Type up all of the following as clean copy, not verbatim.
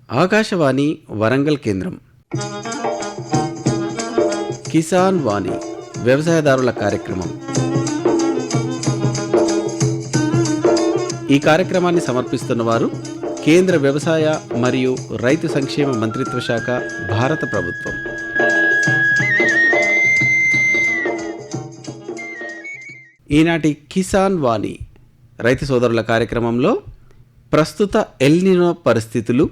ఆకాశవాణి వరంగల్ కేంద్రం. కిసాన్ వాణి వ్యవసాయదారుల కార్యక్రమం. ఈ కార్యక్రమాన్ని సమర్పిస్తున్నవారు కేంద్ర వ్యవసాయ మరియు రైతు సంక్షేమ మంత్రిత్వ శాఖ, భారత ప్రభుత్వం. ఈనాటి కిసాన్ వాణి రైతు సోదరుల కార్యక్రమంలో ప్రస్తుత ఎల్నినో పరిస్థితులు,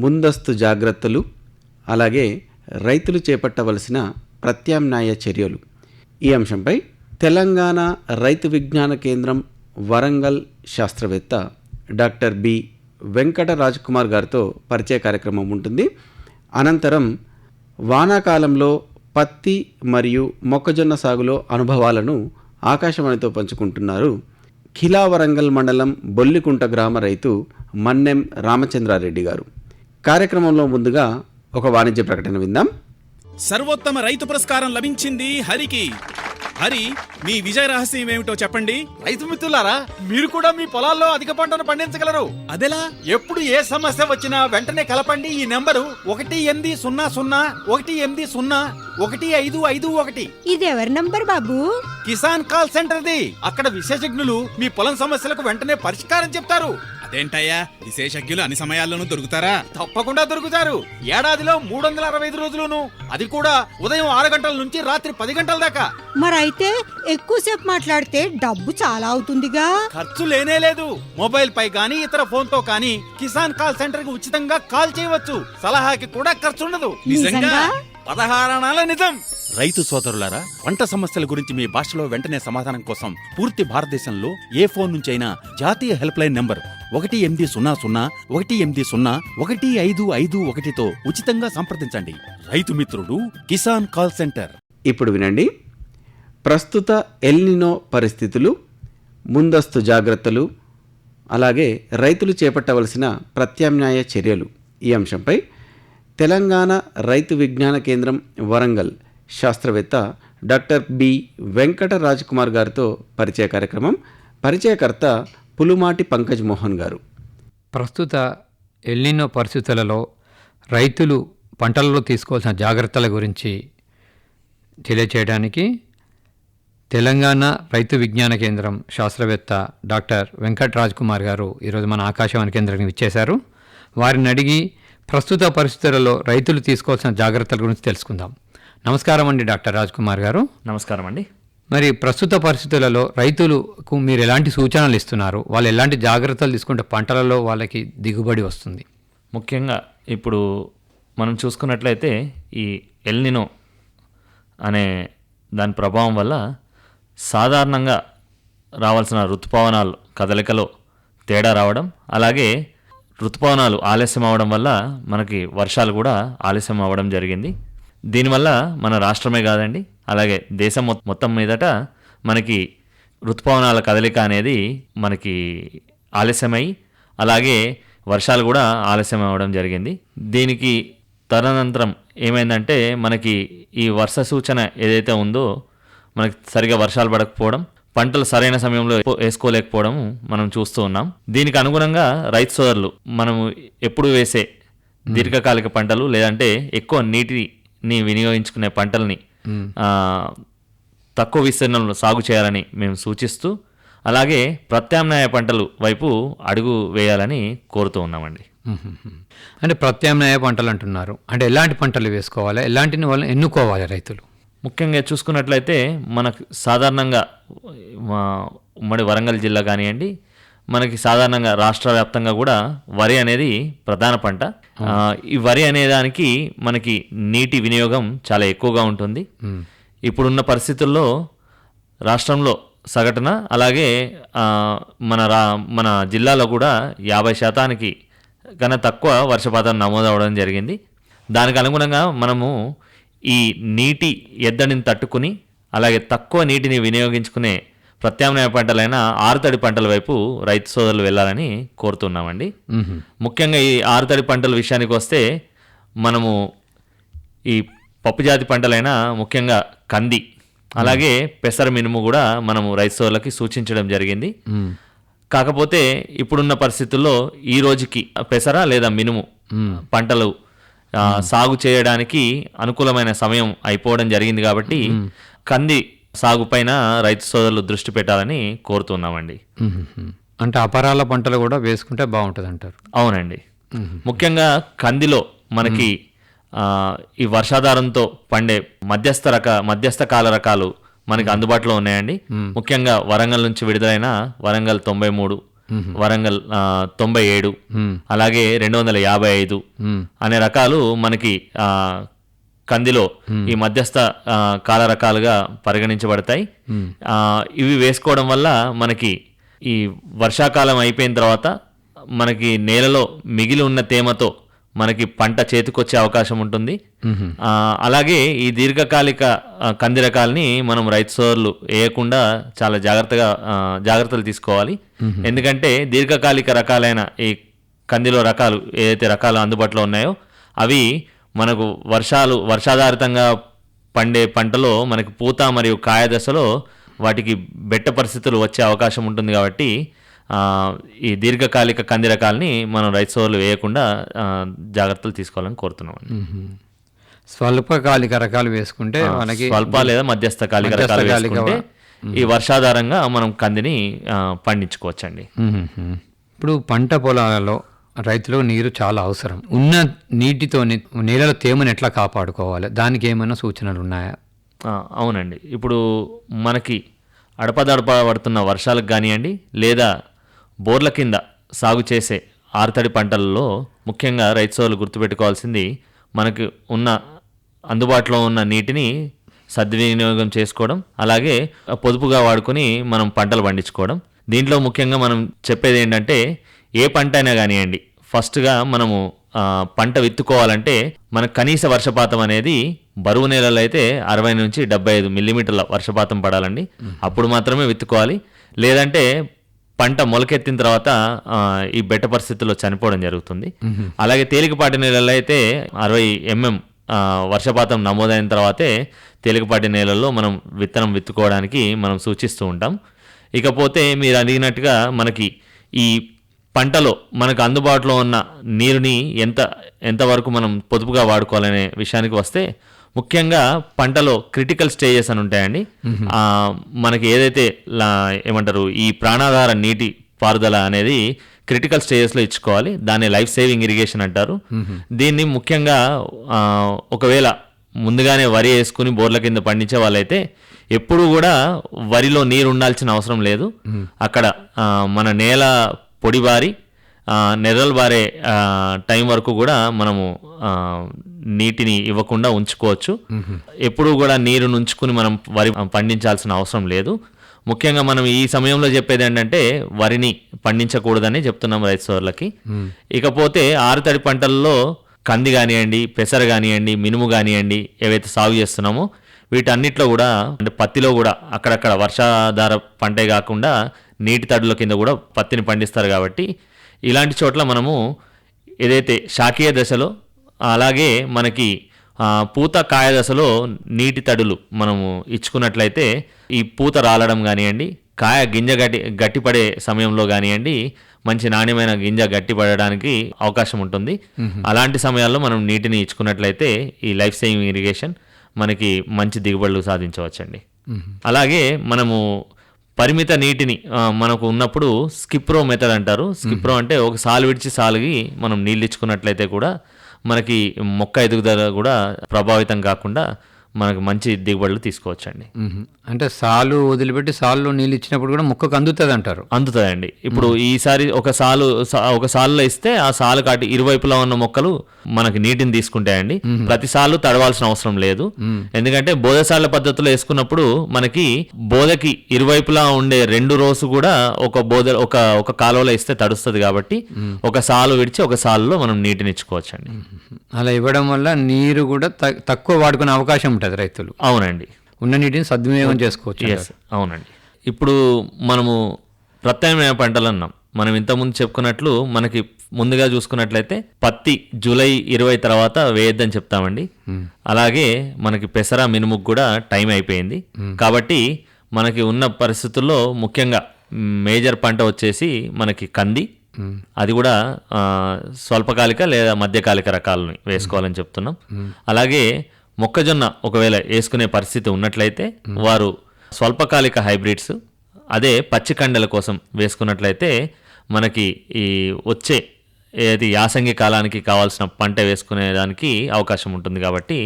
ముందస్తు జాగ్రత్తలు, అలాగే రైతులు చేపట్టవలసిన ప్రత్యామ్నాయ చర్యలు, ఈ అంశంపై తెలంగాణ రైతు విజ్ఞాన కేంద్రం వరంగల్ శాస్త్రవేత్త డాక్టర్ బి వెంకట రాజ్ కుమార్ గారితో పరిచయ కార్యక్రమం ఉంటుంది. అనంతరం వానాకాలంలో పత్తి మరియు మొక్కజొన్న సాగులో అనుభవాలను ఆకాశవాణితో పంచుకుంటున్నారు ఖిలా వరంగల్ మండలం బొల్లికుంట గ్రామ రైతు మన్నెం రామచంద్రారెడ్డి గారు. కార్యక్రమంలో ముందుగా ఒక వాణిజ్య ప్రకటన విందాం. సర్వోత్తమ రైతు పురస్కారం లభించింది హరికి. హరి, మీ విజయ రహస్యం ఏమిటో చెప్పండి. రైతు మిత్రులారా, మీరు కూడా మీ పొలాల్లో అధిక పంటను పండించగలరు. అదెలా? ఎప్పుడు ఏ సమస్య వచ్చినా వెంటనే కలపండి ఈ నెంబరు 180011551. ఇది ఎవరి నంబర్ బాబు? కిసాన్ కాల్ సెంటర్ది. అక్కడ విశేషజ్ఞులు మీ పొలం సమస్యలకు వెంటనే పరిష్కారం చెప్తారు. అదేంటయ్యా, విశేషజ్ఞులు అన్ని సమయాల్లోనూ దొరుకుతారా? తప్పకుండా దొరుకుతారు. ఏడాదిలో 365 రోజులును, అది కూడా ఉదయం 6 గంటల నుంచి రాత్రి 10 గంటల దాకా. మరైతే ఎక్కువసేపు మాట్లాడితే డబ్బు చాలా అవుతుందిగా. ఖర్చు లేనే లేదు. మొబైల్ పై గానీ ఇతర ఫోన్ తో కానీ కిసాన్ కాల్ సెంటర్ కి ఉచితంగా కాల్ చేయవచ్చు. సలహాకి కూడా ఖర్చు ఉండదు. నిజంగా? 16 అణాల నిజం. రైతు సోదరులారా, పంట సమస్యల గురించి మీ భాషలో వెంటనే సమాధానం కోసం పూర్తి భారతదేశంలో ఏ ఫోన్ నుంచి అయినా జాతీయ హెల్ప్ లైన్ నంబర్ 180011551తో ఉచితంగా సంప్రదించండి. రైతు మిత్రుడు కిసాన్ కాల్ సెంటర్. ఇప్పుడు వినండి. ప్రస్తుత ఎల్నినో పరిస్థితులు, ముందస్తు జాగ్రత్తలు, అలాగే రైతులు చేపట్టవలసిన ప్రత్యామ్నాయ చర్యలు, ఈ అంశంపై తెలంగాణ రైతు విజ్ఞాన కేంద్రం వరంగల్ శాస్త్రవేత్త డాక్టర్ బి వెంకట రాజ్ కుమార్ గారితో పరిచయ కార్యక్రమం. పరిచయకర్త పులుమాటి పంకజ్ మోహన్ గారు. ప్రస్తుత ఎల్నినో పరిస్థితులలో రైతులు పంటలలో తీసుకోవాల్సిన జాగ్రత్తల గురించి తెలియచేయడానికి తెలంగాణ రైతు విజ్ఞాన కేంద్రం శాస్త్రవేత్త డాక్టర్ వెంకట రాజ్ కుమార్ గారు ఈరోజు మన ఆకాశవాణి కేంద్రానికి విచ్చేశారు. వారిని అడిగి ప్రస్తుత పరిస్థితులలో రైతులు తీసుకోవాల్సిన జాగ్రత్తల గురించి తెలుసుకుందాం. నమస్కారం అండి డాక్టర్ రాజ్ కుమార్ గారు. నమస్కారం అండి. మరి ప్రస్తుత పరిస్థితులలో రైతులకు మీరు ఎలాంటి సూచనలు ఇస్తున్నారు? వాళ్ళు ఎలాంటి జాగ్రత్తలు తీసుకుంటే పంటలలో వాళ్ళకి దిగుబడి వస్తుంది? ముఖ్యంగా ఇప్పుడు మనం చూసుకున్నట్లయితే ఈ ఎల్నినో అనే దాని ప్రభావం వల్ల సాధారణంగా రావాల్సిన ఋతుపవనాలు కదలికలో తేడా రావడం, అలాగే ఋతుపవనాలు ఆలస్యం అవ్వడం వల్ల మనకి వర్షాలు కూడా ఆలస్యం అవ్వడం జరిగింది. దీనివల్ల మన రాష్ట్రమే కాదండి, అలాగే దేశం మొత్తం మీదట మనకి ఋతుపవనాల కదలిక అనేది మనకి ఆలస్యమై, అలాగే వర్షాలు కూడా ఆలస్యం అవ్వడం జరిగింది. దీనికి తదనంతరం ఏమైందంటే మనకి ఈ వర్ష సూచన ఏదైతే ఉందో మనకి సరిగా వర్షాలు పడకపోవడం, పంటలు సరైన సమయంలో వేసుకోలేకపోవడం మనం చూస్తూ ఉన్నాం. దీనికి అనుగుణంగా రైతు సోదరులు మనము ఎప్పుడు వేసే దీర్ఘకాలిక పంటలు లేదంటే ఎక్కువ నీటిని వినియోగించుకునే పంటల్ని తక్కువ విస్తీర్ణంలో సాగు చేయాలని మేము సూచిస్తూ, అలాగే ప్రత్యామ్నాయ పంటలు వైపు అడుగు వేయాలని కోరుతూ ఉన్నామండి. అంటే ప్రత్యామ్నాయ పంటలు అంటున్నారు, అంటే ఎలాంటి పంటలు వేసుకోవాలి, ఎలాంటిని వాళ్ళని ఎన్నుకోవాలి రైతులు? ముఖ్యంగా చూసుకున్నట్లయితే మనకు సాధారణంగా ఉమ్మడి వరంగల్ జిల్లా కానివ్వండి, మనకి సాధారణంగా రాష్ట్ర వ్యాప్తంగా కూడా వరి అనేది ప్రధాన పంట. ఈ వరి అనేదానికి మనకి నీటి వినియోగం చాలా ఎక్కువగా ఉంటుంది. ఇప్పుడున్న పరిస్థితుల్లో రాష్ట్రంలో సగటున, అలాగే మన జిల్లాలో కూడా 50% కన్నా తక్కువ వర్షపాతం నమోదవడం జరిగింది. దానికి అనుగుణంగా మనము ఈ నీటి ఎద్దడిని తట్టుకుని, అలాగే తక్కువ నీటిని వినియోగించుకునే ప్రత్యామ్నాయ పంటలైన ఆరుతడి పంటల వైపు రైతు సోదరులు వెళ్ళాలని కోరుతున్నామండి. ముఖ్యంగా ఈ ఆరుతడి పంటల విషయానికి వస్తే మనము ఈ పప్పు జాతి పంటలైన ముఖ్యంగా కంది, అలాగే పెసర మినుము కూడా మనము రైతు సోదరులకి సూచించడం జరిగింది. కాకపోతే ఇప్పుడున్న పరిస్థితుల్లో ఈ రోజుకి పెసర లేదా మినుము పంటలు సాగు చేయడానికి అనుకూలమైన సమయం అయిపోవడం జరిగింది కాబట్టి కంది సాగు పైన రైతు సోదరులు దృష్టి పెట్టాలని కోరుతున్నామండి. అంటే అపరాల పంటలు కూడా వేసుకుంటే బాగుంటుంది అంటారు. అవునండి. ముఖ్యంగా కందిలో మనకి ఈ వర్షాధారంతో పండే మధ్యస్థ కాల రకాలు మనకి అందుబాటులో ఉన్నాయండి. ముఖ్యంగా వరంగల్ నుంచి విడుదలైన వరంగల్ 93, వరంగల్ 97, అలాగే 255 అనే రకాలు మనకి కందిలో ఈ మధ్యస్థ కాల రకాలుగా పరిగణించబడతాయి. ఇవి వేసుకోవడం వల్ల మనకి ఈ వర్షాకాలం అయిపోయిన తర్వాత మనకి నేలలో మిగిలి ఉన్న తేమతో మనకి పంట చేతికొచ్చే అవకాశం ఉంటుంది. అలాగే ఈ దీర్ఘకాలిక కంది రకాలని మనం రైతు సోదరులు వేయకుండా చాలా జాగ్రత్తలు తీసుకోవాలి. ఎందుకంటే దీర్ఘకాలిక రకాలైన ఈ కందిలో రకాలు ఏదైతే రకాలు అందుబాటులో ఉన్నాయో అవి మనకు వర్షాధారితంగా పండే పంటలో మనకి పూత మరియు కాయ దశలో వాటికి బెట్ట పరిస్థితులు వచ్చే అవకాశం ఉంటుంది. కాబట్టి ఈ దీర్ఘకాలిక కంది రకాలని మనం రైతు సోదరులు వేయకుండా జాగ్రత్తలు తీసుకోవాలని కోరుతున్నాం. స్వల్పకాలిక రకాలు వేసుకుంటే మనకి స్వల్ప లేదా మధ్యస్థకాలిక రకాలు వేసుకుంటే ఈ వర్షాధారంగా మనం కందిని పండించుకోవచ్చండి. ఇప్పుడు పంట పొలాలలో రైతులకు నీరు చాలా అవసరం. ఉన్న నీటితో నేలలో తేమను ఎట్లా కాపాడుకోవాలి, దానికి ఏమైనా సూచనలు ఉన్నాయా? అవునండి. ఇప్పుడు మనకి అడపదడప పడుతున్న వర్షాలకు కానివ్వండి లేదా బోర్ల కింద సాగు చేసే ఆరుతడి పంటలలో ముఖ్యంగా రైతు సోదరులు గుర్తుపెట్టుకోవాల్సింది మనకి అందుబాటులో ఉన్న నీటిని సద్వినియోగం చేసుకోవడం, అలాగే పొదుపుగా వాడుకొని మనం పంటలు పండించుకోవడం. దీంట్లో ముఖ్యంగా మనం చెప్పేది ఏంటంటే ఏ పంట అయినా కానివ్వండి ఫస్ట్గా మనము పంట విత్తుకోవాలంటే మనకు కనీస వర్షపాతం అనేది బరువు నేలలో అయితే 60 నుంచి 75 మిల్లీమీటర్ల వర్షపాతం పడాలండి. అప్పుడు మాత్రమే విత్తుకోవాలి. లేదంటే పంట మొలకెత్తిన తర్వాత ఈ బెట్ట పరిస్థితుల్లో చనిపోవడం జరుగుతుంది. అలాగే తేలికపాటి నేలల్లో అయితే 60 mm వర్షపాతం నమోదైన తర్వాతే తేలికపాటి నేలల్లో మనం విత్తనం విత్తుకోవడానికి మనం సూచిస్తూ ఉంటాం. ఇకపోతే మీరు అడిగినట్టుగా మనకి ఈ పంటలో మనకు అందుబాటులో ఉన్న నీరుని ఎంతవరకు మనం పొదుపుగా వాడుకోవాలనే విషయానికి వస్తే ముఖ్యంగా పంటలో క్రిటికల్ స్టేజెస్ అని ఉంటాయండి. మనకి ఏదైతే ఏమంటారు ఈ ప్రాణాధార నీటి పారుదల అనేది క్రిటికల్ స్టేజెస్లో ఇచ్చుకోవాలి. దాన్ని లైఫ్ సేవింగ్ ఇరిగేషన్ అంటారు. దీన్ని ముఖ్యంగా ఒకవేళ ముందుగానే వరి వేసుకుని బోర్ల కింద పండించే వాళ్ళైతే ఎప్పుడు కూడా వరిలో నీరు ఉండాల్సిన అవసరం లేదు. అక్కడ మన నేల పొడిబారి నెర్రలు బారే టైం వరకు కూడా మనము నీటిని ఇవ్వకుండా ఉంచుకోవచ్చు. ఎప్పుడూ కూడా నీరు ఉంచుకుని మనం వరి పండించాల్సిన అవసరం లేదు. ముఖ్యంగా మనం ఈ సమయంలో చెప్పేది ఏంటంటే వరిని పండించకూడదని చెప్తున్నాం రైతు సోదరులకి. ఇకపోతే ఆరుతడి పంటల్లో కంది కానివ్వండి, పెసర కానివ్వండి, మినుము కానివ్వండి ఏవైతే సాగు చేస్తున్నామో వీటన్నిటిలో కూడా అంటే పత్తిలో కూడా అక్కడక్కడ వర్షాధార పంటే కాకుండా నీటి తడుల కింద కూడా పత్తిని పండిస్తారు. కాబట్టి ఇలాంటి చోట్ల మనము ఏదైతే శాఖీయ దశలో అలాగే మనకి పూత కాయ దశలో నీటి తడులు మనము ఇచ్చుకున్నట్లయితే ఈ పూత రాలడం కానివ్వండి, కాయ గింజ గట్టిపడే సమయంలో కానివ్వండి మంచి నాణ్యమైన గింజ గట్టిపడడానికి అవకాశం ఉంటుంది. అలాంటి సమయాల్లో మనం నీటిని ఇచ్చుకున్నట్లయితే ఈ లైఫ్ సేవింగ్ ఇరిగేషన్ మనకి మంచి దిగుబడులు సాధించవచ్చండి. అలాగే మనము పరిమిత నీటిని మనకు ఉన్నప్పుడు స్కిప్రో మెథడ్ అంటారు. స్కిప్రో అంటే ఒక సాలు విడిచి సాలుగి మనం నీళ్ళు ఇచ్చుకున్నట్లయితే కూడా మనకి మొక్క ఎదుగుదల కూడా ప్రభావితం కాకుండా మనకు మంచి దిగుబడులు తీసుకోవచ్చండి. అంటే సాలు వదిలిపెట్టి సాల్లో నీళ్ళు ఇచ్చినప్పుడు కూడా మొక్కకు అందుతుంది అంటారు. అందుతుందండి. ఇప్పుడు ఈసారి ఒక సాలులో ఇస్తే ఆ సాలు కాటి ఇరువైపులా ఉన్న మొక్కలు మనకి నీటిని తీసుకుంటాయండి. ప్రతి సాలు తడవాల్సిన అవసరం లేదు. ఎందుకంటే బోధసాల పద్ధతిలో వేసుకున్నప్పుడు మనకి బోధకి ఇరువైపులా ఉండే 2 రోస్ కూడా ఒక కాలువలో ఇస్తే తడుస్తుంది. కాబట్టి ఒక సాలు విడిచి ఒక సాలులో మనం నీటిని ఇచ్చుకోవచ్చండి. అలా ఇవ్వడం వల్ల నీరు కూడా తక్కువ వాడుకునే అవకాశం ఉంటుంది రైతులు. అవునండి. ఉన్న నీటిని సద్వినియోగం చేసుకోవచ్చు. అవునండి. ఇప్పుడు మనము ప్రత్యామ్నాయ పంటలు అన్నాం. మనం ఇంతకుముందు చెప్పుకున్నట్లు మనకి ముందుగా చూసుకున్నట్లయితే పత్తి జూలై 20 తర్వాత వేయొద్దని చెప్తామండి. అలాగే మనకి పెసర మినుముకు కూడా టైం అయిపోయింది. కాబట్టి మనకి ఉన్న పరిస్థితుల్లో ముఖ్యంగా మేజర్ పంట వచ్చేసి మనకి కంది, అది కూడా స్వల్పకాలిక లేదా మధ్యకాలిక రకాలని వేసుకోవాలని చెప్తున్నాం. అలాగే మొక్కజొన్న ఒకవేళ వేసుకునే పరిస్థితి ఉన్నట్లయితే వారు స్వల్పకాలిక హైబ్రిడ్స్, అదే పచ్చి కండల కోసం వేసుకున్నట్లయితే మనకి ఈ వచ్చే ఏది యాసంగి కాలానికి కావాల్సిన పంట వేసుకునేదానికి అవకాశం ఉంటుంది. కాబట్టి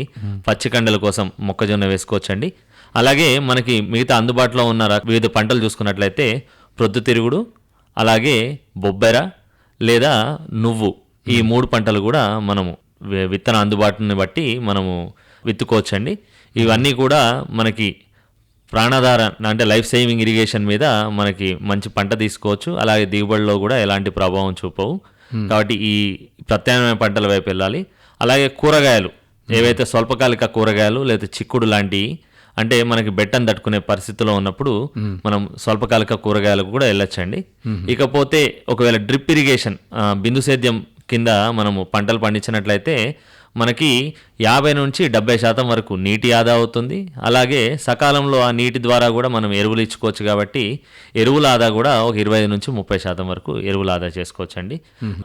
పచ్చి కండల కోసం మొక్కజొన్న వేసుకోవచ్చండి. అలాగే మనకి మిగతా అందుబాటులో ఉన్న వివిధ పంటలు చూసుకున్నట్లయితే ప్రొద్దుతిరుగుడు, అలాగే బొబ్బెర లేదా నువ్వు, ఈ 3 పంటలు కూడా మనము విత్తన అందుబాటుని బట్టి మనము విత్తుకోవచ్చండి. ఇవన్నీ కూడా మనకి ప్రాణాధార అంటే లైఫ్ సేవింగ్ ఇరిగేషన్ మీద మనకి మంచి పంట తీసుకోవచ్చు. అలాగే దిగుబడిలో కూడా ఎలాంటి ప్రభావం చూపవు. కాబట్టి ఈ ప్రత్యామ్నాయ పంటల వైపు వెళ్ళాలి. అలాగే కూరగాయలు ఏవైతే స్వల్పకాలిక కూరగాయలు లేదా చిక్కుడు లాంటివి, అంటే మనకి బెట్టను తట్టుకునే పరిస్థితిలో ఉన్నప్పుడు మనం స్వల్పకాలిక కూరగాయలకు కూడా వెళ్ళొచ్చండి. ఇకపోతే ఒకవేళ డ్రిప్ ఇరిగేషన్ బిందు సేద్యం కింద మనము పంటలు పండించినట్లయితే మనకి 50 నుంచి 70% వరకు నీటి ఆదా అవుతుంది. అలాగే సకాలంలో ఆ నీటి ద్వారా కూడా మనం ఎరువులు ఇచ్చుకోవచ్చు. కాబట్టి ఎరువుల ఆదా కూడా ఒక 25 నుంచి 30% వరకు ఎరువుల ఆదా చేసుకోవచ్చండి.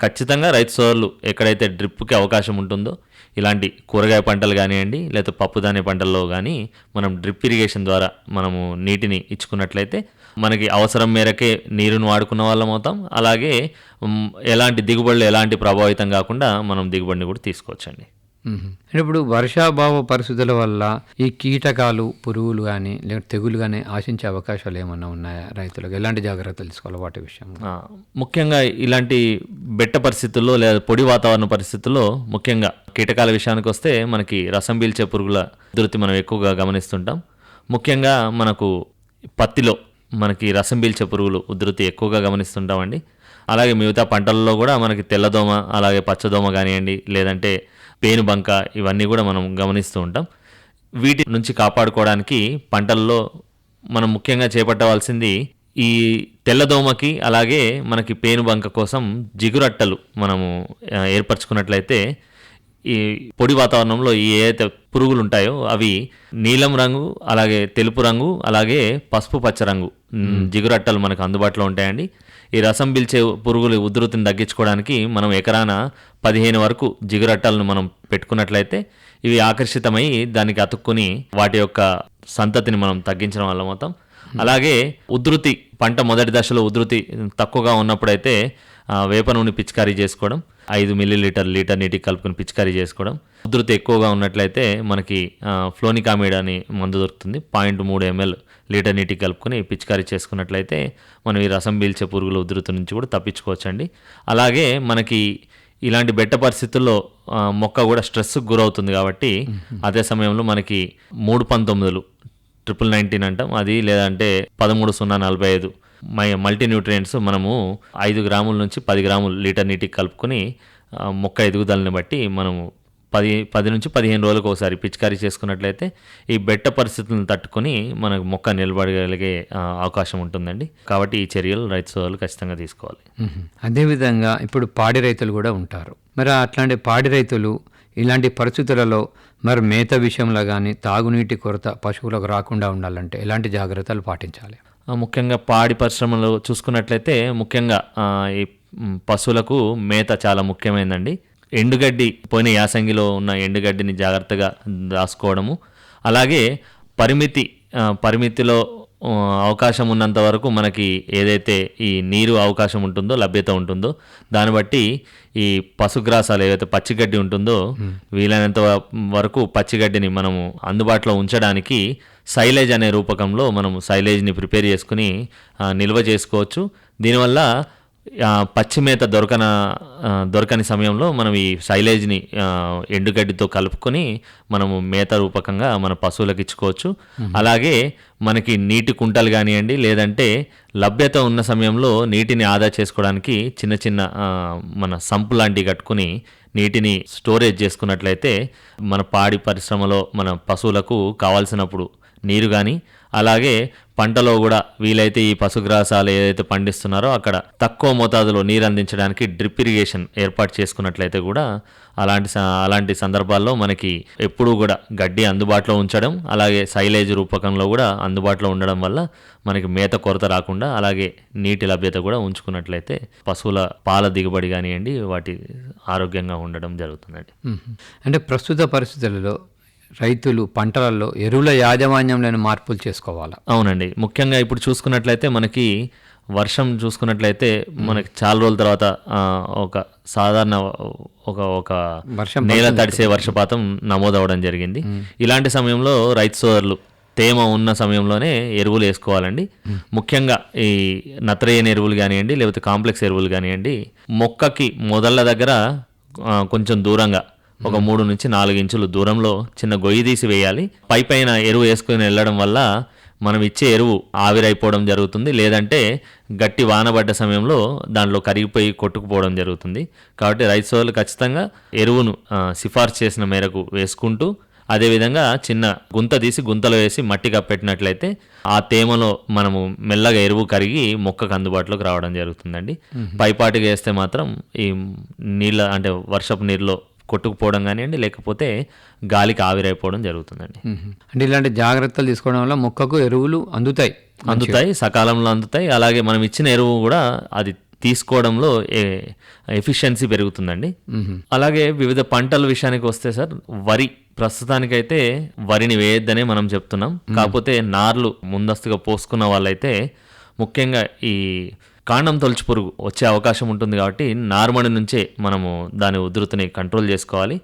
ఖచ్చితంగా రైతు సోదరులు ఎక్కడైతే డ్రిప్కి అవకాశం ఉంటుందో ఇలాంటి కూరగాయ పంటలు కానివ్వండి లేదా పప్పుధాన్య పంటల్లో కానీ మనం డ్రిప్ ఇరిగేషన్ ద్వారా మనము నీటిని ఇచ్చుకున్నట్లయితే మనకి అవసరం మేరకే నీరును వాడుకున్న వాళ్ళం అవుతాం. అలాగే ఎలాంటి దిగుబడులు ఎలాంటి ప్రభావితం కాకుండా మనం దిగుబడిని కూడా తీసుకోవచ్చండి. అంటే ఇప్పుడు వర్షాభావ పరిస్థితుల వల్ల ఈ కీటకాలు, పురుగులు కానీ లేదా తెగులు కానీ ఆశించే అవకాశాలు ఏమన్నా ఉన్నాయా రైతులకు? ఎలాంటి జాగ్రత్తలు తీసుకోవాలి వాటి విషయంలో? ముఖ్యంగా ఇలాంటి బెట్ట పరిస్థితుల్లో లేదా పొడి వాతావరణ పరిస్థితుల్లో ముఖ్యంగా కీటకాల విషయానికి వస్తే మనకి రసం పీల్చే పురుగుల ఉధృతి మనం ఎక్కువగా గమనిస్తుంటాం. ముఖ్యంగా మనకు పత్తిలో మనకి రసం పీల్చే పురుగులు ఉధృతి ఎక్కువగా గమనిస్తుంటామండి. అలాగే మిగతా పంటల్లో కూడా మనకి తెల్లదోమ, అలాగే పచ్చదోమ కానివ్వండి, లేదంటే పేనుబంక, ఇవన్నీ కూడా మనం గమనిస్తూ ఉంటాం. వీటి నుంచి కాపాడుకోవడానికి పంటల్లో మనం ముఖ్యంగా చేపట్టవలసింది ఈ తెల్లదోమకి అలాగే మనకి పేనుబంక కోసం జిగురట్టలు మనము ఏర్పరచుకున్నట్లయితే ఈ పొడి వాతావరణంలో ఈ ఏదైతే పురుగులు ఉంటాయో అవి నీలం రంగు, అలాగే తెలుపు రంగు, అలాగే పసుపు పచ్చ రంగు జిగురట్టలు మనకు అందుబాటులో ఉంటాయండి. ఈ రసం పీల్చే పురుగుల ఉధృతిని తగ్గించుకోవడానికి మనం ఎకరాన 15 వరకు జిగురట్టలను మనం పెట్టుకున్నట్లయితే ఇవి ఆకర్షితమై దానికి అతుక్కుని వాటి యొక్క సంతతిని మనం తగ్గించడం వల్ల మొత్తం. అలాగే ఉధృతి పంట మొదటి దశలో ఉధృతి తక్కువగా ఉన్నప్పుడైతే వేప నూనె పిచికారీ చేసుకోవడం, 5 మిల్లీలీటర్ లీటర్ నీటికి కలుపుకొని పిచికారీ చేసుకోవడం. ఉధృతి ఎక్కువగా ఉన్నట్లయితే మనకి ఫ్లోనికామిడ్ అని మందు దొరుకుతుంది, 0.3 ml లీటర్ నీటికి కలుపుకొని పిచికారీ చేసుకున్నట్లయితే మనం ఈ రసం పీల్చే పురుగుల ఉధృతి నుంచి కూడా తప్పించుకోవచ్చండి. అలాగే మనకి ఇలాంటి బెట్ట పరిస్థితుల్లో మొక్క కూడా స్ట్రెస్కు గురవుతుంది. కాబట్టి అదే సమయంలో మనకి 319 1919 అంటాం, అది లేదంటే 13-0-45 మల్టీ న్యూట్రియంట్స్ మనము 5 గ్రాముల నుంచి 10 గ్రాములు లీటర్ నీటికి కలుపుకొని మొక్క ఎదుగుదలని బట్టి మనము 10 నుంచి 15 రోజులకు ఒకసారి పిచికారీ చేసుకున్నట్లయితే ఈ బెట్ట పరిస్థితులను తట్టుకొని మనకు మొక్క నిలబడగలిగే అవకాశం ఉంటుందండి. కాబట్టి ఈ చర్యలు రైతు సోదరులు ఖచ్చితంగా తీసుకోవాలి. అదేవిధంగా ఇప్పుడు పాడి రైతులు కూడా ఉంటారు. మరి అట్లాంటి పాడి రైతులు ఇలాంటి పరిస్థితులలో మరి మేత విషయంలో కానీ తాగునీటి కొరత పశువులకు రాకుండా ఉండాలంటే ఎలాంటి జాగ్రత్తలు పాటించాలి? ముఖ్యంగా పాడి పరిశ్రమలో చూసుకున్నట్లయితే ముఖ్యంగా ఈ పశువులకు మేత చాలా ముఖ్యమైనదండి. ఎండుగడ్డి పోయిన యాసంగిలో ఉన్న ఎండుగడ్డిని జాగ్రత్తగా దాచుకోవడము, అలాగే పరిమితిలో అవకాశం ఉన్నంత వరకు మనకి ఏదైతే ఈ నీరు అవకాశం ఉంటుందో, లభ్యత ఉంటుందో దాన్ని బట్టి ఈ పశుగ్రాసాలు ఏవైతే పచ్చిగడ్డి ఉంటుందో వీలైనంత వరకు పచ్చిగడ్డిని మనము అందుబాటులో ఉంచడానికి సైలేజ్ అనే రూపకంలో మనము సైలేజ్ని ప్రిపేర్ చేసుకుని నిల్వ చేసుకోవచ్చు. దీనివల్ల పచ్చి మేత దొరకని సమయంలో మనం ఈ సైలేజ్ని ఎండుగడ్డితో కలుపుకొని మనము మేత రూపకంగా మన పశువులకు ఇచ్చుకోవచ్చు. అలాగే మనకి నీటి కుంటలు కానివ్వండి, లేదంటే లభ్యత ఉన్న సమయంలో నీటిని ఆదా చేసుకోవడానికి చిన్న చిన్న మన సంపు లాంటివి కట్టుకుని నీటిని స్టోరేజ్ చేసుకున్నట్లయితే మన పాడి పరిశ్రమలో మన పశువులకు కావాల్సినప్పుడు నీరు కానీ, అలాగే పంటలో కూడా వీలైతే ఈ పశుగ్రాసాలు ఏదైతే పండిస్తున్నారో అక్కడ తక్కువ మోతాదులో నీరు అందించడానికి డ్రిప్ ఇరిగేషన్ ఏర్పాటు చేసుకున్నట్లయితే కూడా అలాంటి సందర్భాల్లో మనకి ఎప్పుడూ కూడా గడ్డి అందుబాటులో ఉంచడం, అలాగే సైలేజ్ రూపకంలో కూడా అందుబాటులో ఉండడం వల్ల మనకి మేత కొరత రాకుండా, అలాగే నీటి లభ్యత కూడా ఉంచుకున్నట్లయితే పశువుల పాల దిగుబడి కానివ్వండి వాటి ఆరోగ్యంగా ఉండడం జరుగుతుందండి. అంటే ప్రస్తుత పరిస్థితులలో రైతులు పంటలలో ఎరువుల యాజమాన్యంలోని మార్పులు చేసుకోవాలా? అవునండి, ముఖ్యంగా ఇప్పుడు చూసుకున్నట్లయితే మనకి వర్షం చూసుకున్నట్లయితే మనకి చాలా రోజుల తర్వాత ఒక సాధారణ ఒక నేల తడిసే వర్షపాతం నమోదవడం జరిగింది. ఇలాంటి సమయంలో రైతు సోదరులు తేమ ఉన్న సమయంలోనే ఎరువులు వేసుకోవాలండి. ముఖ్యంగా ఈ నత్రజని ఎరువులు కానివ్వండి, లేకపోతే కాంప్లెక్స్ ఎరువులు కానివ్వండి, మొక్కకి మొదళ్ళ దగ్గర కొంచెం దూరంగా ఒక 3 నుంచి 4 ఇంచులు దూరంలో చిన్న గొయ్యి తీసి వేయాలి. పైన ఎరువు వేసుకుని వెళ్ళడం వల్ల మనం ఇచ్చే ఎరువు ఆవిరైపోవడం జరుగుతుంది, లేదంటే గట్టి వానబడ్డ సమయంలో దాంట్లో కరిగిపోయి కొట్టుకుపోవడం జరుగుతుంది. కాబట్టి రైతు సోదరులు ఖచ్చితంగా ఎరువును సిఫార్సు చేసిన మేరకు వేసుకుంటూ, అదేవిధంగా చిన్న గుంత తీసి గుంతలో వేసి మట్టి కప్పెట్టినట్లయితే ఆ తేమలో మనము మెల్లగా ఎరువు కరిగి మొక్కకు అందుబాటులోకి రావడం జరుగుతుందండి. పైపాటిగా వేస్తే మాత్రం ఈ నీళ్ళ అంటే వర్షపు నీరులో కొట్టుకుపోవడం కానివ్వండి, లేకపోతే గాలికి ఆవిరైపోవడం జరుగుతుందండి. అంటే ఇలాంటి జాగ్రత్తలు తీసుకోవడం వల్ల మొక్కకు ఎరువులు అందుతాయి, సకాలంలో అందుతాయి. అలాగే మనం ఇచ్చిన ఎరువు కూడా అది తీసుకోవడంలో ఎఫిషియన్సీ పెరుగుతుందండి. అలాగే వివిధ పంటల విషయానికి వస్తే సార్, వరి ప్రస్తుతానికైతే వరిని వేయొద్దనే మనం చెప్తున్నాం. కాకపోతే నార్లు ముందస్తుగా పోసుకున్న వాళ్ళైతే ముఖ్యంగా ఈ కాండం తొలచు పురుగు వచ్చే అవకాశం ఉంటుంది. కాబట్టి నారుమడి నుంచే మనము దాని ఉధృతిని కంట్రోల్ చేసుకోవాలి.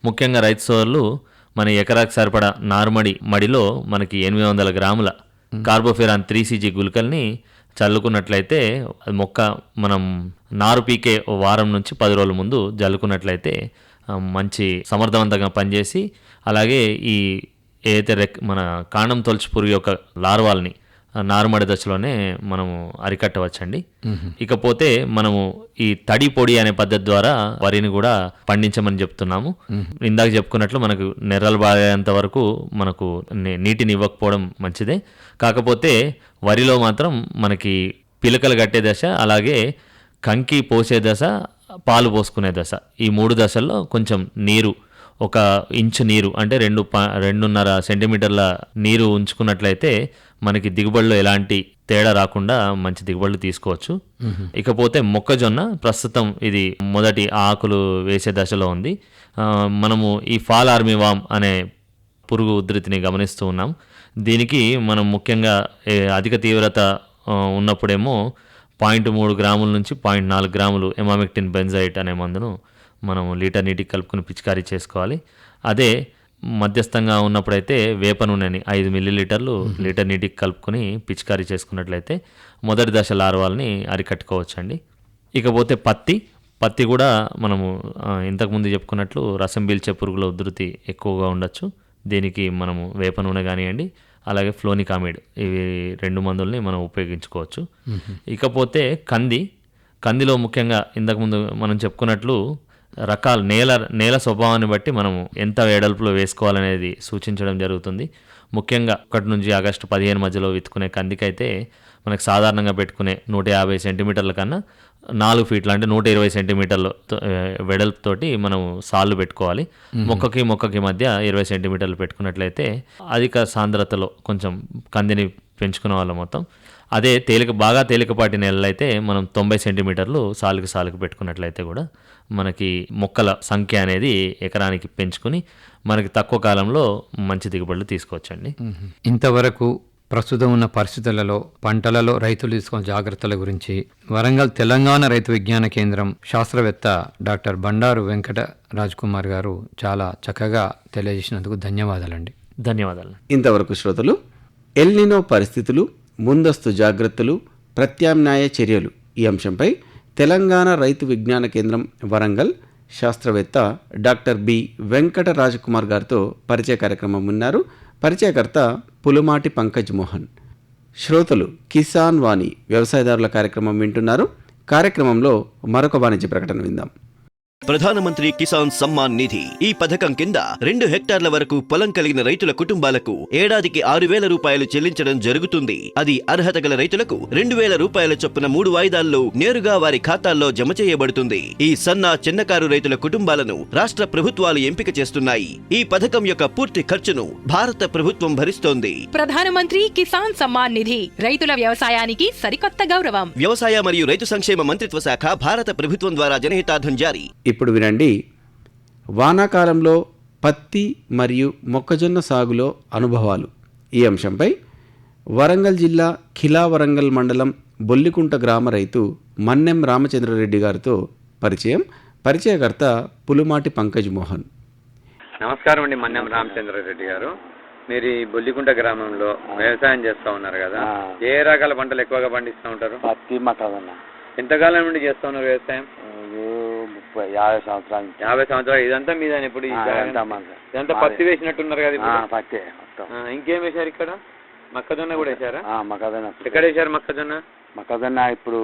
ముఖ్యంగా రైతు సోదరులు మన ఎకరాకి సరిపడా నారుమడి మడిలో మనకి 800 గ్రాముల కార్బోఫెరాన్ 3CG గుళికల్ని చల్లుకున్నట్లయితే మొక్క మనం నారు పీకే వారం నుంచి 10 రోజుల ముందు జల్లుకున్నట్లయితే మంచి సమర్థవంతంగా పనిచేసి, అలాగే ఈ ఏదైతే మన కాండం తొలచు పురుగు యొక్క లార్వాల్ని నారుమడి దశలోనే మనము అరికట్టవచ్చండి. ఇకపోతే మనము ఈ తడి పొడి అనే పద్ధతి ద్వారా వరిని కూడా పండించమని చెప్తున్నాము. ఇందాక చెప్పుకున్నట్లు మనకు నెర్రలు బాగేంత వరకు మనకు నీటిని ఇవ్వకపోవడం మంచిదే. కాకపోతే వరిలో మాత్రం మనకి పిలకలు కట్టే దశ, అలాగే కంకి పోసే దశ, పాలు పోసుకునే దశ, ఈ 3 దశల్లో కొంచెం నీరు, 1 ఇంచు నీరు అంటే 2.5 సెంటీమీటర్ల నీరు ఉంచుకున్నట్లయితే మనకి దిగుబడిలో ఎలాంటి తేడా రాకుండా మంచి దిగుబడులు తీసుకోవచ్చు. ఇకపోతే మొక్కజొన్న ప్రస్తుతం ఇది మొదటి ఆకులు వేసే దశలో ఉంది. మనము ఈ ఫాల్ ఆర్మీ వామ్ అనే పురుగు ఉధృతిని గమనిస్తూ ఉన్నాం. దీనికి మనం ముఖ్యంగా అధిక తీవ్రత ఉన్నప్పుడేమో 0.3 గ్రాముల నుంచి 0.4 గ్రాములు ఎమామెక్టిన్ బెంజైట్ అనే మందును మనం లీటర్ నీటికి కలుపుకుని పిచికారీ చేసుకోవాలి. అదే మధ్యస్థంగా ఉన్నప్పుడైతే వేప నూనెని 5 మిల్లీలీటర్లు లీటర్ నీటికి కలుపుకొని పిచికారీ చేసుకున్నట్లయితే మొదటి దశ లార్వాల్ని అరికట్టుకోవచ్చండి. ఇకపోతే పత్తి కూడా మనము ఇంతకుముందు చెప్పుకున్నట్లు రసం పీల్చే పురుగుల ఉధృతి ఎక్కువగా ఉండొచ్చు. దీనికి మనము వేప నూనె కానివ్వండి, అలాగే ఫ్లోనికామిడ్, ఇవి 2 మందుల్ని మనం ఉపయోగించుకోవచ్చు. ఇకపోతే కందిలో ముఖ్యంగా ఇంతకుముందు మనం చెప్పుకున్నట్లు రకాలు నేల స్వభావాన్ని బట్టి మనము ఎంత వెడల్పులో వేసుకోవాలనేది సూచించడం జరుగుతుంది. ముఖ్యంగా 1 నుంచి ఆగస్టు 15 మధ్యలో విత్తుకునే కందికైతే మనకు సాధారణంగా పెట్టుకునే 150 సెంటీమీటర్ల కన్నా 4 ఫీట్ల అంటే 120 సెంటీమీటర్ల వెడల్పుతోటి మనం సాళ్ళు పెట్టుకోవాలి. మొక్కకి మధ్య 20 సెంటీమీటర్లు పెట్టుకున్నట్లయితే అధిక సాంద్రతలో కొంచెం కందిని పెంచుకునే వాళ్ళం మొత్తం. అదే బాగా తేలికపాటి నేలలు అయితే మనం 90 సెంటీమీటర్లు సాలుకి పెట్టుకున్నట్లయితే కూడా మనకి మొక్కల సంఖ్య అనేది ఎకరానికి పెంచుకుని మనకి తక్కువ కాలంలో మంచి దిగుబడులు తీసుకోవచ్చండి. ఇంతవరకు ప్రస్తుతం ఉన్న పరిస్థితులలో పంటలలో రైతులు తీసుకున్న జాగ్రత్తల గురించి వరంగల్ తెలంగాణ రైతు విజ్ఞాన కేంద్రం శాస్త్రవేత్త డాక్టర్ బండారు వెంకట రాజ్కుమార్ గారు చాలా చక్కగా తెలియజేసినందుకు ధన్యవాదాలండి. ధన్యవాదాలు. ఇంతవరకు శ్రోతలు ఎల్నినో పరిస్థితులు, ముందస్తు జాగ్రత్తలు, ప్రత్యామ్నాయ చర్యలు ఈ అంశంపై తెలంగాణ రైతు విజ్ఞాన కేంద్రం వరంగల్ శాస్త్రవేత్త డాక్టర్ బి వెంకట రాజకుమార్ గారితో పరిచయ కార్యక్రమం విన్నారు. పరిచయకర్త పులుమాటి పంకజ్ మోహన్. శ్రోతలు కిసాన్ వాణి వ్యవసాయదారుల కార్యక్రమం వింటున్నారు. కార్యక్రమంలో మరొక వాణిజ్య ప్రకటన విందాం. ప్రధానమంత్రి కిసాన్ సమ్మాన్ నిధి ఈ పథకం కింద 2 హెక్టార్ల వరకు పొలం కలిగిన రైతుల కుటుంబాలకు ఏడాదికి 6,000 రూపాయలు చెల్లించడం జరుగుతుంది. అది అర్హత గల రైతులకు 2,000 రూపాయల చొప్పున 3 వాయిదాల్లో నేరుగా వారి ఖాతాల్లో జమ చేయబడుతుంది. ఈ సన్న చిన్నకారు రైతుల కుటుంబాలను రాష్ట్ర ప్రభుత్వాలు ఎంపిక చేస్తున్నాయి. ఈ పథకం యొక్క పూర్తి ఖర్చును భారత ప్రభుత్వం భరిస్తోంది. ప్రధానమంత్రి కిసాన్ సమ్మాన్ నిధి రైతుల వ్యవసాయానికి సరికొత్త గౌరవం. వ్యవసాయ మరియు రైతు సంక్షేమ మంత్రిత్వ శాఖ, భారత ప్రభుత్వం ద్వారా జనహితార్థం జారీ. ఇప్పుడు వినండి, వానాకాలంలో పత్తి మరియు మొక్కజొన్న సాగులో అనుభవాలు ఈ అంశంపై వరంగల్ జిల్లా ఖిలా వరంగల్ మండలం బొల్లికుంట గ్రామ రైతు మన్నెం రామచంద్రారెడ్డి గారితో పరిచయకర్త పులుమాటి పంకజ్ మోహన్. నమస్కారం అండి, మన్నెం రామచంద్రారెడ్డి గారు. మీరు ఈ బొల్లికుంట గ్రామంలో వ్యవసాయం చేస్తూ ఉన్నారు కదా, ఏ రకాల పంటలు ఎక్కువగా పండిస్తూ ఉంటారు? పత్తి, మొక్కజొన్న. ఎంతకాలం నుండి చేస్తూ ఉన్నారు వ్యవసాయం? 50 సంవత్సరాలు. 50 సంవత్సరాలు. ఇదంతా మీద ఇప్పుడు ఇదంతా పత్తి వేసినట్టున్నారు కదా ఇప్పుడు? పత్తి. ఇంకేం వేశారు ఇక్కడ? మొక్కజొన్న కూడా వేశారా? మొక్కజొన్న. ఎక్కడ వేశారు మొక్కజొన్న? మొక్కజొన్న ఇప్పుడు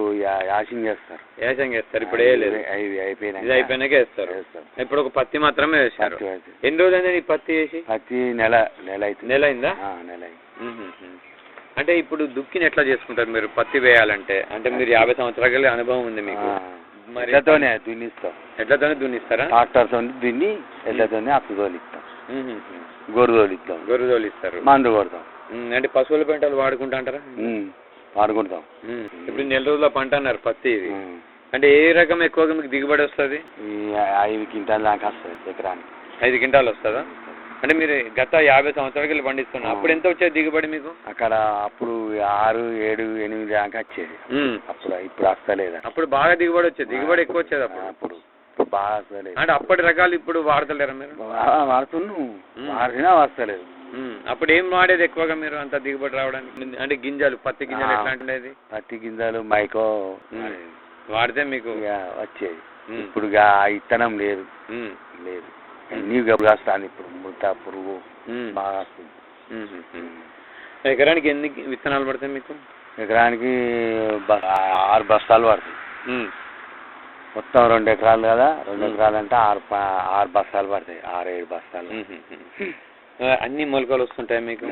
యాసింగ్ చేస్తారు. యాసంగ్ వేస్తారు. ఇప్పుడు వేయలేదు, ఇది అయిపోయినాక వేస్తారు. ఇప్పుడు ఒక పత్తి మాత్రమే వేశారు. ఎన్ని రోజులైంది ఈ పత్తి వేసి? పత్తి నెల అవుతుంది. నెల అయిందా? నెల అయింది. అంటే ఇప్పుడు దుక్కిని ఎట్లా చేసుకుంటారు మీరు పత్తి వేయాలంటే? అంటే మీరు 50 సంవత్సరాల అనుభవం ఉంది మీకు. మరి ఎడ్లతోనే దున్నిస్తాం. ఎడ్లతోనే దున్నిస్తారా? ట్రాక్టర్తో దున్ని ఎడ్లతోనే అప్పు తోలిస్తాం. గొర్రె తోలిస్తాం. గొర్రె తోలిస్తారు. మందు కొడతాం. అంటే పశువుల పెంటలు వాడుకుంటా అంటారా? వాడుకుంటాం. ఇప్పుడు నెల రోజుల పంట అన్నారు పత్తి. ఇది అంటే ఏ రకం ఎక్కువగా మీకు దిగుబడి వస్తుంది? 5 క్వింటాల్ దాకా వస్తుంది ఎకరానికి. 5 క్వింటాలు వస్తుందా? అంటే మీరు గత 50 సంవత్సరాలకి పండిస్తున్నారు. అప్పుడు ఎంత వచ్చేది దిగుబడి మీకు? అక్కడ అప్పుడు 6, 7, 8 దాకా వచ్చేది. అప్పుడు ఇప్పుడు వస్తలేదు. అప్పుడు బాగా దిగుబడి వచ్చేది. దిగుబడి ఎక్కువ వచ్చేది అప్పుడు బాగా వస్తలేదు. అంటే అప్పటి రకాలు ఇప్పుడు వాడతలేరా మీరు? వాడుతున్నాం, వాడినా వస్తలేదు. అప్పుడు ఏం వాడేది ఎక్కువగా మీరు అంత దిగుబడి రావడానికి? అంటే గింజలు, పత్తి గింజలు ఎట్లాంటి ఉండేది? పత్తి గింజలు మైకో వాడితే మీకు వచ్చేది. ఇప్పుడు ఇత్తనం లేదు. నీవు వస్తాను ఇప్పుడు ముడత పురుగు బాగా వస్తుంది. ఎకరానికి ఎన్ని విత్తనాలు పడతాయి మీకు? ఎకరానికి 6 బస్తాలు పడతాయి. మొత్తం 2 ఎకరాలు కదా, 2 ఎకరాలు అంటే 6 బస్తాలు పడతాయి. 6-7 బస్తాలు. అన్ని మొలకలు వస్తుంటాయి మీకు?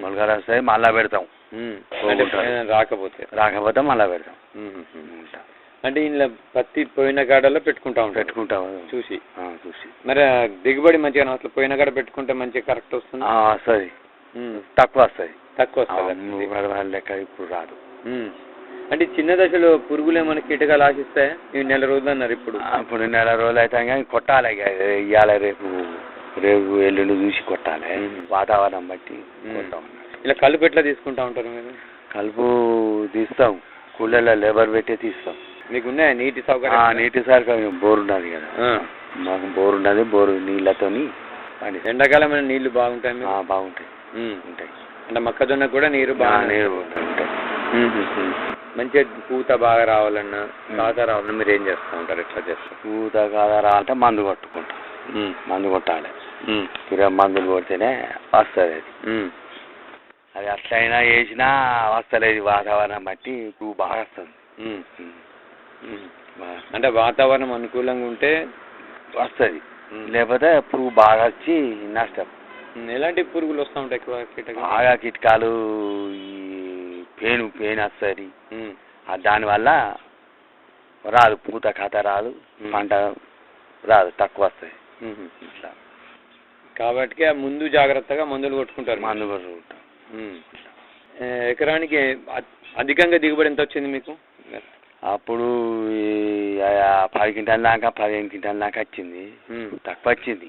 మొలకలు వస్తాయి, మళ్ళా పెడతాం. రాకపోతే మళ్ళా పెడతాం. అంటే ఇంట్లో పత్తి పోయిన కాడలో పెట్టుకుంటాం చూసి. మరి దిగుబడి మంచిగా అసలు పోయిన కాడ పెట్టుకుంటే మంచిగా కరెక్ట్ వస్తుంది? వస్తుంది. తక్కువ వస్తుంది. లెక్క ఇప్పుడు రాదు. అంటే చిన్న దశలో పురుగులు ఏమైనా కీటకాలు ఆశిస్తాయి? ఈ నెల రోజులు అన్నారు. ఇప్పుడు నెల రోజులు అయితే కానీ కొట్టాలి. ఇవాళ రేపు ఎల్లుండి చూసి కొట్టాలి. వాతావరణం బట్టి కొట్టాం. ఇలా కలుపు ఎట్లా తీసుకుంటా ఉంటారు మీరు? కలుపు తీస్తాం, కూలీలో లేబర్ పెట్టి తీస్తాం. మీకు ఉన్నాయా నీటి సౌకర్యం? నీటి సౌకర్యం బోర్ ఉన్నది కదా మాకు. బోర్ ఉన్నది. బోరు నీళ్ళతోని ఎండాకాలం నీళ్లు బాగుంటాయి? బాగుంటాయి. ఉంటాయి. అంటే మొక్కజొన్న కూడా నీరు ఉంటాయి. మంచిగా పూత బాగా రావాలన్నా, కాత రావాలన్నా మీరు ఏం చేస్తూ ఉంటారు? ఎట్లా చేస్తారు? పూత కాత రావాలంటే మందు కొట్టుకుంటాం. మందు కొట్టాలి. మందులు కొడితేనే వస్తుంది అది. అది అట్లయినా వేసినా వస్తలేదు. వాతావరణం బట్టి పువ్వు బాగా వస్తుంది. అంటే వాతావరణం అనుకూలంగా ఉంటే వస్తుంది, లేకపోతే పురుగు బాగా వచ్చి నష్టం. ఎలాంటి పురుగులు వస్తూ ఉంటాయి ఎక్కువ? బాగా కీటకాలు, పేను వస్తుంది. దానివల్ల రాదు, పూత కథ రాదు, పంట రాదు, తక్కువ వస్తుంది. కాబట్టి ముందు జాగ్రత్తగా మందులు కొట్టుకుంటారు. మందు కొట్టుకుంటాం. ఎకరానికి అధికంగా దిగుబడి ఎంత వచ్చింది మీకు? అప్పుడు 10 క్వింటాల దాకా, 15 క్వింటాల దాకా వచ్చింది. తక్కువ వచ్చింది.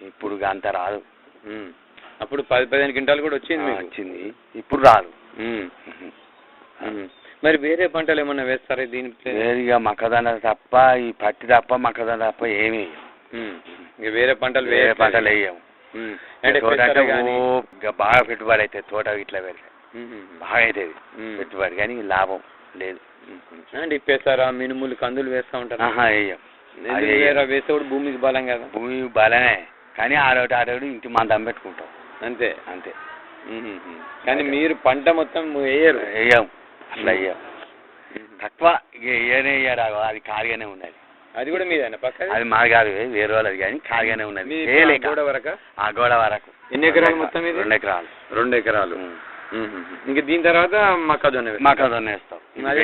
ఇప్పుడు అంత రాదు. అప్పుడు 10-15 క్వింటాలు కూడా వచ్చింది. ఇప్పుడు రాదు. మరి వేరే పంటలు ఏమన్నా వేస్తారా దీని? వేరుగా మొక్కజొన్న తప్ప, ఈ పత్తి తప్ప, మొక్కజొన్న తప్ప ఏమి వేరే పంటలు వేయము. బాగా పెట్టుబడి అవుతుంది. తోట ఇట్లా పెడితే బాగా అవుతుంది పెట్టుబడి, కానీ లాభం లేదు. అంటే పెసర, మినుములు, కందులు వేస్తూ ఉంటారు? వేస్తే కూడా భూమికి బలం కదా? భూమి బలమే, కానీ ఆడోటి ఇంటి మందం పెట్టుకుంటాం. అంతే. కానీ మీరు పంట మొత్తం వేయం? అట్లా వేయం. తక్కువ వేయరాదు. అది ఖాళీగానే ఉన్నది. అది కూడా మీదేనా పక్క? అది మాది కాదు, వేరే వాళ్ళది, కానీ ఖాళీగానే ఉన్నది. గోడ వరకు? ఆ గోడ వరకు. ఎన్ని ఎకరాలు మొత్తం ఇది? 2 ఎకరాలు. 2 ఎకరాలు. ఇంకా దీని తర్వాత మొక్కజొన్న వేస్తాం. అది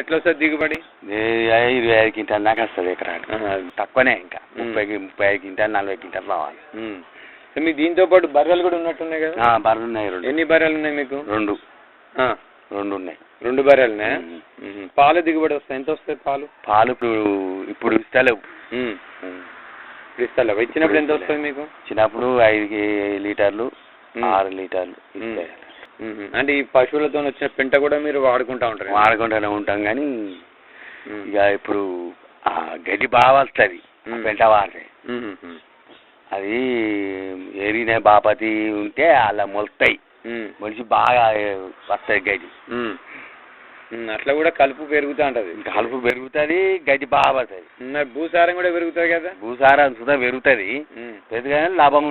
ఎట్లా వస్తుంది దిగుబడి? 25 క్వింటాల దాకా వస్తుంది ఎకరానికి. తక్కువనే, ఇంకా 35 క్వింటాలు 40 క్వింటాలు రావాలి. మీకు దీంతో పాటు బర్రెలు కూడా ఉన్నట్టున్నాయి కదా? బర్రెలు ఉన్నాయి. 2. ఎన్ని బర్రెలు ఉన్నాయి మీకు? 2 ఉన్నాయి. 2 బర్రెలు ఉన్నాయా? పాలు దిగుబడి వస్తాయి? ఎంత వస్తాయి పాలు? పాలు ఇప్పుడు ఇస్తలేవు. ఇస్తలేవు. ఇచ్చినప్పుడు ఎంత వస్తుంది మీకు? ఇచ్చినప్పుడు 5 లీటర్లు 6 లీటర్లు ఇస్తాయి. అంటే ఈ పశువులతో వచ్చిన పెంట కూడా మీరు వాడుకుంటూనే ఉంటాం, కానీ ఇక ఇప్పుడు గడ్డి బాగా వస్తుంది పెంట వాడితే. అది ఏరిన బాపతి ఉంటే అలా మొలుతాయి, మొలిచి బాగా వస్తాయి గడ్డి. అట్లా కూడా కలుపు పెరుగుతూ ఉంటది. కలుపు పెరుగుతుంది, గడ్డి బాగా వస్తుంది. భూసారం కూడా పెరుగుతుంది కదా? భూసారం సుధా పెరుగుతుంది, పెరుగుగానే లాభం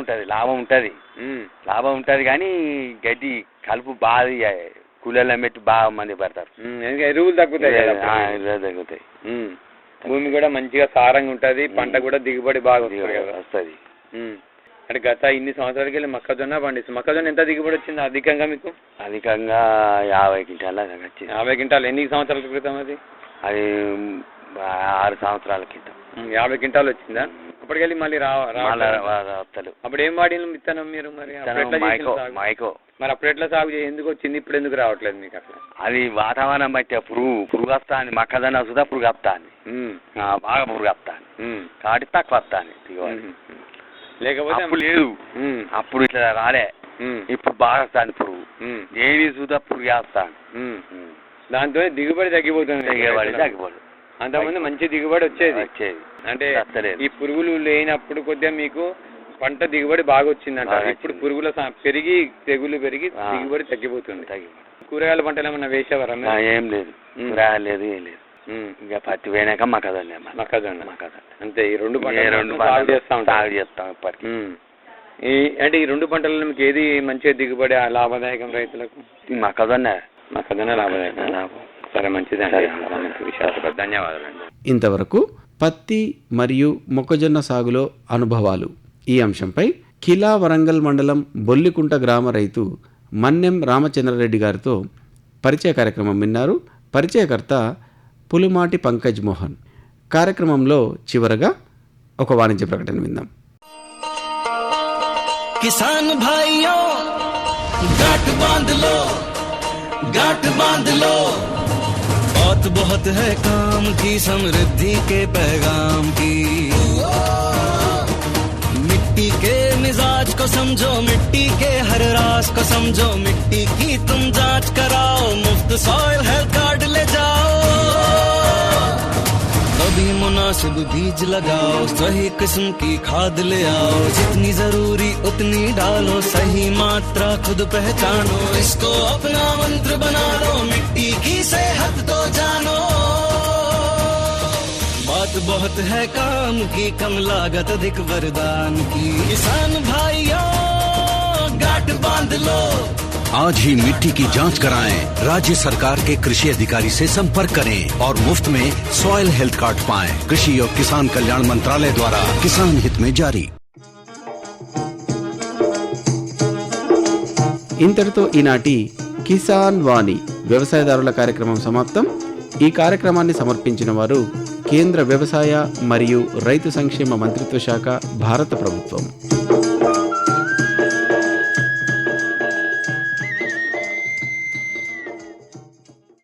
ఉంటుంది కానీ గడ్డి కలుపు బాగా కూలీలను పెట్టి బాగా మంది పడతారు. ఎరువులు తగ్గుతాయి. భూమి కూడా మంచిగా సారంగా ఉంటది, పంట కూడా దిగుబడి బాగా వస్తుంది. అంటే గత ఇన్ని సంవత్సరాలకి వెళ్ళి మొక్కజొన్న పండిస్తుంది. మొక్కజొన్న ఎంత దిగుబడి వచ్చింది అధికంగా మీకు? అధికంగా 50 క్వింటాల వచ్చింది. 50 క్వింటాలు. ఎన్ని సంవత్సరాల క్రితం అది? అది 6 సంవత్సరాల క్రితం 50 క్వింటాలు వచ్చిందా? అప్పటికెళ్ళి మళ్ళీ రావత్తలు. అప్పుడు ఏం వాడిన విత్తనం మీరు? మరి మైకో. మరి అప్పుడు ఎట్లా సాగు ఎందుకు వచ్చింది, ఇప్పుడు ఎందుకు రావట్లేదు మీకు అట్లా? అది వాతావరణం బట్టి పురుగు వస్తాను. మొక్కజొన్న సుధా పురుగు వస్తాను, బాగా పురుగు వస్తాను కాబట్టి తక్కువ వస్తాను. లేకపోతే లేదు, అప్పుడు ఇట్లా రాలే, ఇప్పుడు బాగా వస్తాను పురుగు. ఏది సుధా పురుగు వస్తాను, దాంతో దిగుబడి తగ్గిపోతుంది. అంతకుముందు మంచి దిగుబడి వచ్చేది. అంటే ఈ పురుగులు లేనప్పుడు కొద్దిగా మీకు పంట దిగుబడి బాగా వచ్చిందంట. ఇప్పుడు పురుగుల పెరిగి తెగులు పెరిగి దిగుబడి తగ్గిపోతుంది. కూరగాయల పంటలు ఏమన్నా వేసేవారా? ఏం లేదు, కూరగాయలు లేదు, ఏం లేదు. ఇంకా పత్తి పోయినాక మొక్కజొన్న అంతే. ఈ 2 పంటలు సాగు చేస్తాం ఇప్పటికి. అంటే ఈ 2 పంటలలో మీకు ఏది మంచిగా దిగుబడి లాభదాయకం రైతులకు? మొక్కజొన్న లాభదాయకం. సరే, మంచిదండి. ధన్యవాదాలండి. ఇంతవరకు పత్తి మరియు మొక్కజొన్న సాగులో అనుభవాలు ఈ అంశంపై కిలా వరంగల్ మండలం బొల్లికుంట గ్రామ రైతు మన్నెం రామచంద్రారెడ్డి గారితో పరిచయ కార్యక్రమం విన్నారు. పరిచయకర్త పులుమాటి పంకజ్ మోహన్. కార్యక్రమంలో చివరగా ఒక వాణిజ్య ప్రకటన విందాం. కిసాన్ భాయియో గాట్ बांध लो बहुत है काम की समृद्धि के पैगाम की। मिट्टी के मिजाज को समझो, मिट्टी के हर राज को समझो, मिट्टी की तुम जांच कराओ, मुफ्त सॉइल हेल्थ कार्ड ले जाओ। कभी मुनासिब बीज लगाओ, सही किस्म की खाद ले आओ, जितनी जरूरी उतनी डालो, सही मात्रा खुद पहचानो, इसको अपना मंत्र बना लो, मिट्टी की सेहत तो जानो। बात बहुत है काम की, कम लागत अधिक वरदान की, किसान भाइयों गांठ बांध लो। आज ही मिट्टी की जांच कराएं, राज्य सरकार के कृषि अधिकारी से संपर्क करें और मुफ्त में सॉइल हेल्थ कार्ड पाएं। कृषि और किसान कल्याण मंत्रालय द्वारा किसान हित में जारी। ఇంతటితో ఈనాటి కిసాన్ వాణి వ్యవసాయదారుల కార్యక్రమం సమాప్తం. ఈ కార్యక్రమాన్ని సమర్పించిన వారు కేంద్ర వ్యవసాయ మరియు రైతు సంక్షేమ మంత్రిత్వ శాఖ, భారత ప్రభుత్వం.